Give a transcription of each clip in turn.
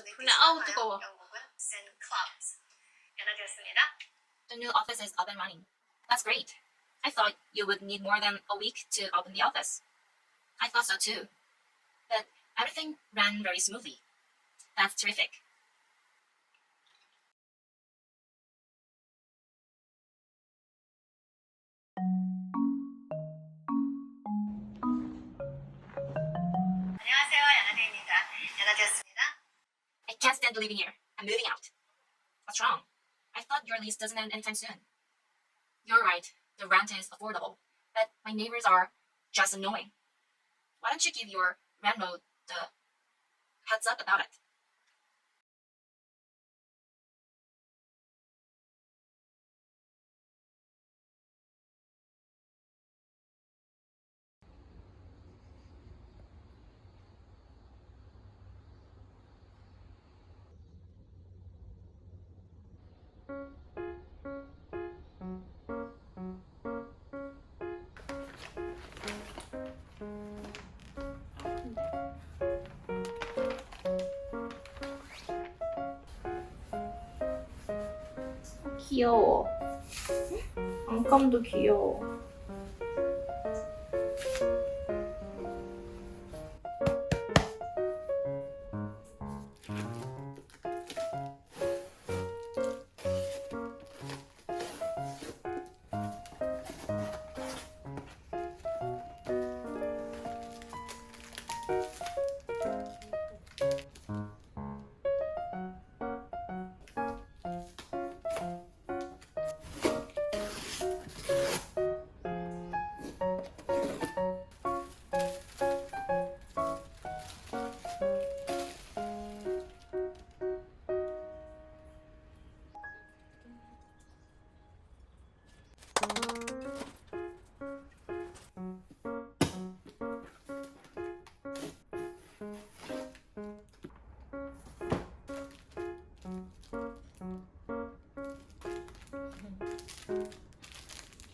풀네. 아우 뜨거워. The new office is up and running. That's great. I thought you would need more than a week to open the office. I thought so too. But everything ran very smoothly. That's terrific. 안녕하세요, 야나데입니다. 야나데였습니다. I can't stand living here. I'm moving out. What's wrong? I thought your lease doesn't end anytime soon. You're right. The rent is affordable, but my neighbors are just annoying. Why don't you give your landlord the heads up about it? 귀여워. 안감도 귀여워.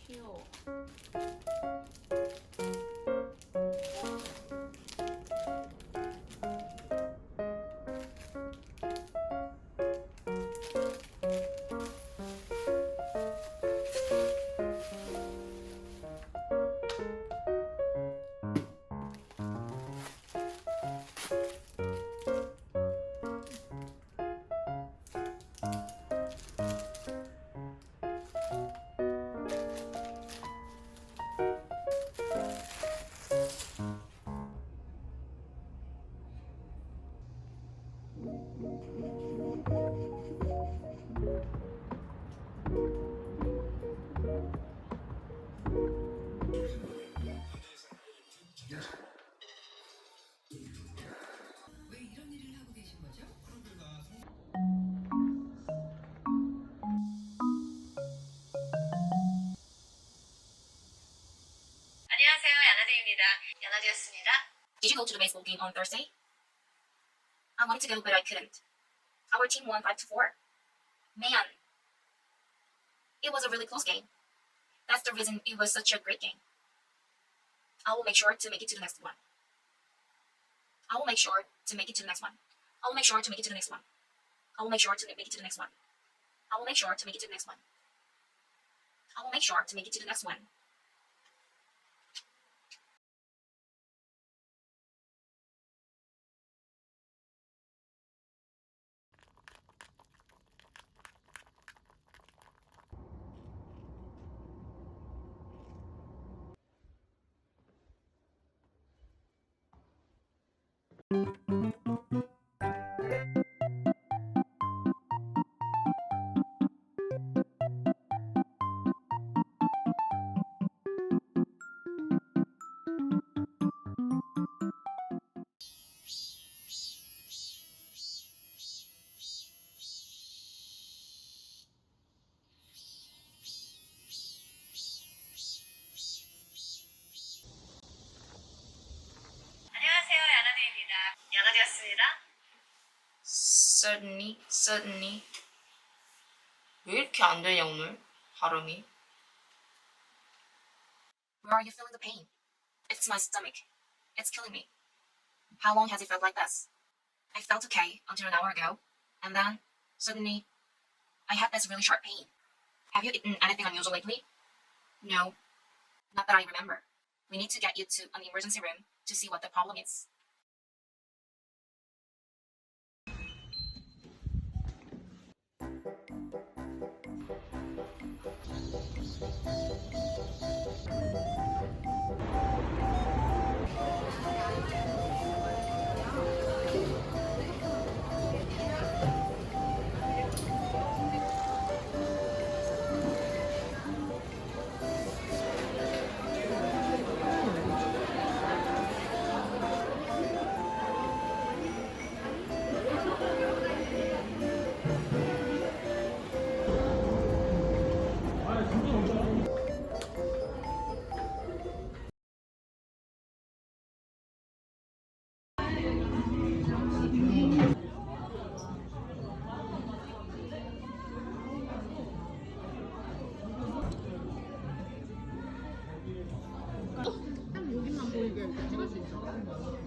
귀여워. 안녕하세요, 야나데입니다. 야나데였습니다. Did you go to the baseball game on Thursday? I wanted to go, but I couldn't. Our team won 5-4. Man, it was a really close game. That's the reason it was such a great game. I will make sure to make it to the next one. I will make sure to make it to the next one. I will make sure to make it to the next one. I will make sure to make it to the next one. I will make sure to make it to the next one. I will make sure to make it to the next one. 안녕하세요, 야나데입니다. 야나데였습니다. certainly. 왜 이렇게 안 되냐 오늘 발음이? Where are you feeling the pain? It's my stomach. It's killing me. How long has it felt like this? I felt okay until an hour ago, and then suddenly I had this really sharp pain. Have you eaten anything unusual lately? No, not that I remember. We need to get you to an emergency room to see what the problem is.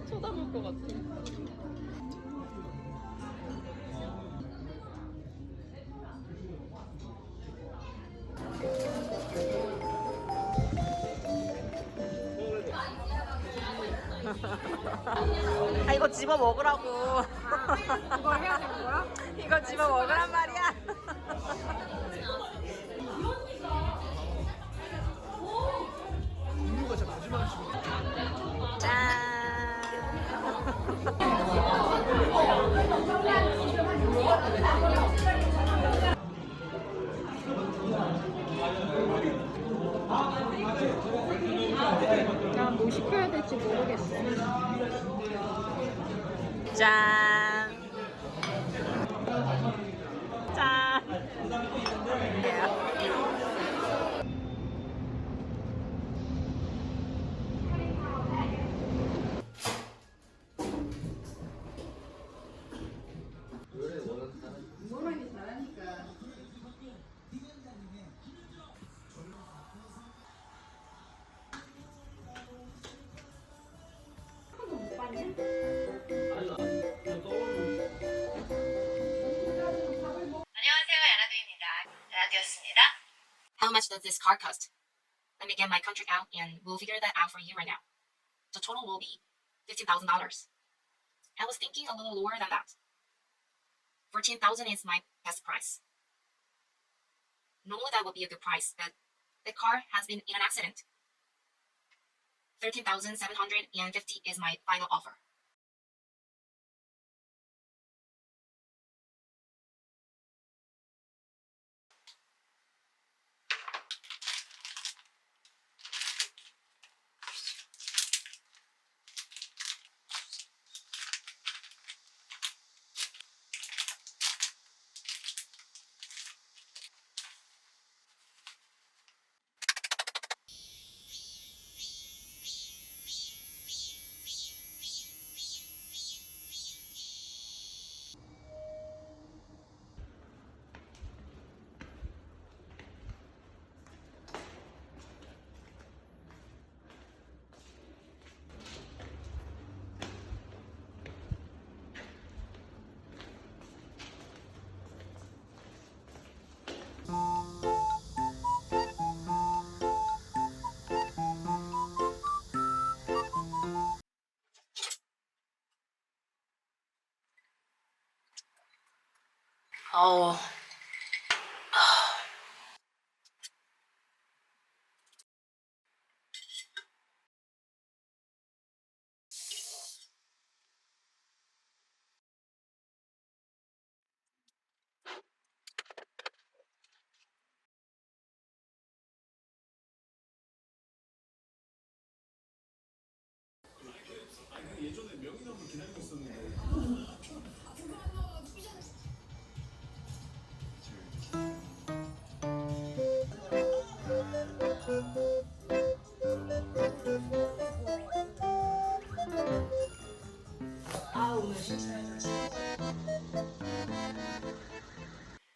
쳐다볼 것 같아. 아 이거 집어 먹으라고. 이걸 해야 되는 거야? 이거 집어 먹으란 말이야. 나 뭐 시켜야 될지 모르겠어. 짠. 짠. 안녕하세요, 야나두입니다. 야나두였습니다. How much does this car cost? Let me get my contract out and we'll figure that out for you right now. The total will be $15,000. I was thinking a little lower than that. $14,000 is my best price. Normally that would be a good price, but the car has been in an accident. $13,750 is my final offer. 아우.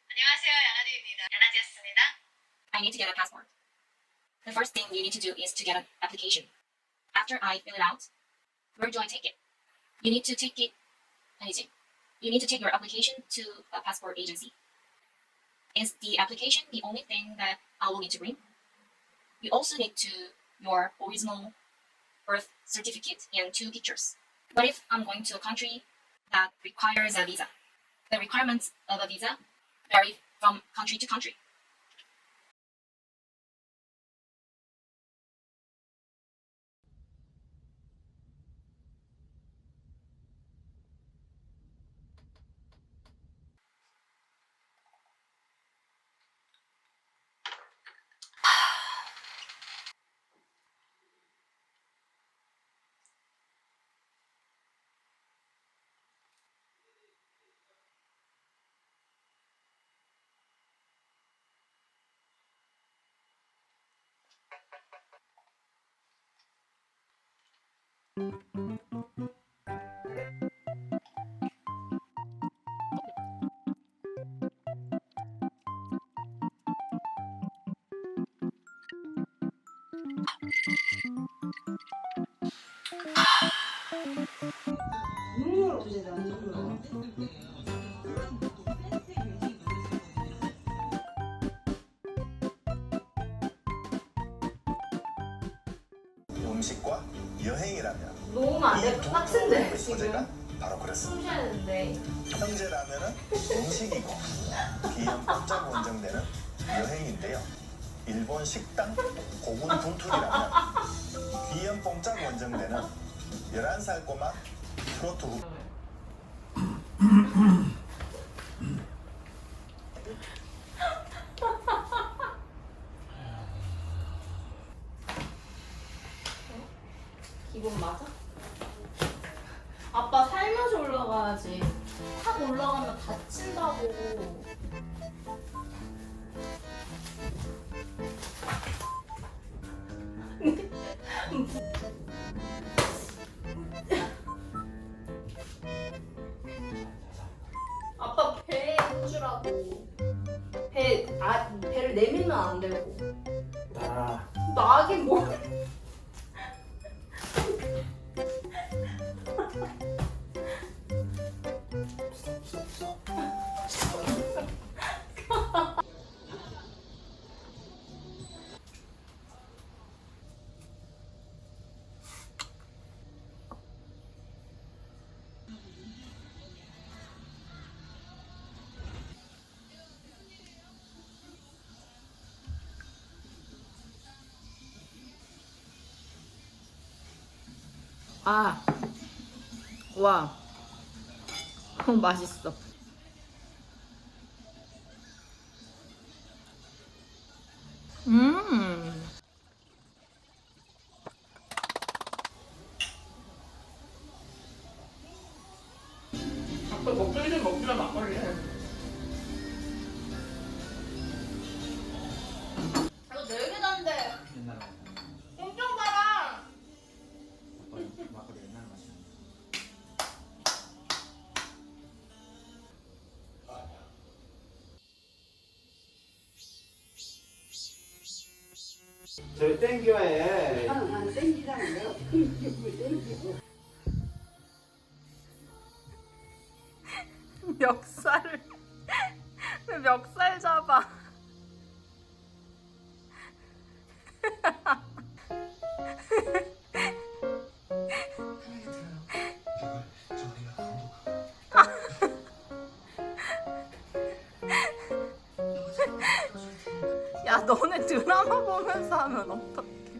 안녕하세요, 야나두입니다. 야나두였습니다. I need to get a passport. The first thing you need to do is to get an application. After I fill it out, where do I take it? You need to take it 아니지. you need to take your application to a passport agency. Is the application the only thing that I will need to bring? You also need your original birth certificate and 2 pictures. What if I'm going to a country that requires a visa? The requirements of a visa vary from country to country. 음식과 여행이라면 너무 안 돼. 빡센데 소재가 바로 그렇습니다. 숨쉬어야 되는데. 형제라면은 음식이고 비염법적 원정되는 여행인데요. 일본 식당 고군 분투기라면 비염법적 원정되는 11살 꼬마 트로트 후 기분 맞아? 아빠 살며시 올라가야지. 확 올라가면 다친다고. 아빠 배에 붙으라고. 배를 내밀면 안 되고. 나긴 뭐. 아, 와, 맛있어. 아빠 먹기 좀 먹기만 막걸리는. 이거 되게 단데. 엄청 달아. 저 땡겨해. 안 땡기라는 내가 땡기고. 멱살을 왜 멱살 잡아? 야, 너네 드라마 보면서 하면 어떡해?